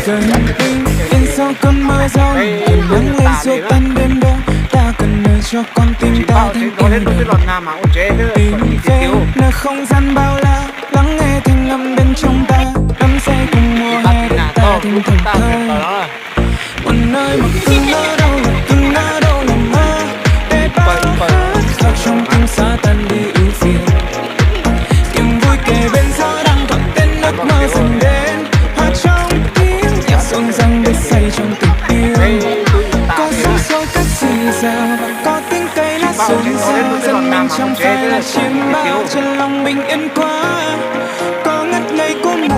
cần bình yên sau cơn mưa giông, cần nắng lên xua tan đêm đông. Ta cần nơi cho con tim ta thêm yên bình. Tìm về nơi không gian bao la, lắng nghe thanh âm bên trong ta, đắm say cùng mùa hè để ta thêm thầm thơ. Một nơi mà từng ở đâu là từng ở đâu là mơ, để bao khát khao trong tim xa tan đi ưu phiền. Niềm vui kề bên gió đang gọi tên ước mơ dần đến, hòa trong tiếng nhạc rộn ràng để say trong tình yêu. Có sóng xô cách rì rào, có tiếng cây lá rụng rào, dân mình chẳng phải là chiêm bao, trên lòng bình yên quá.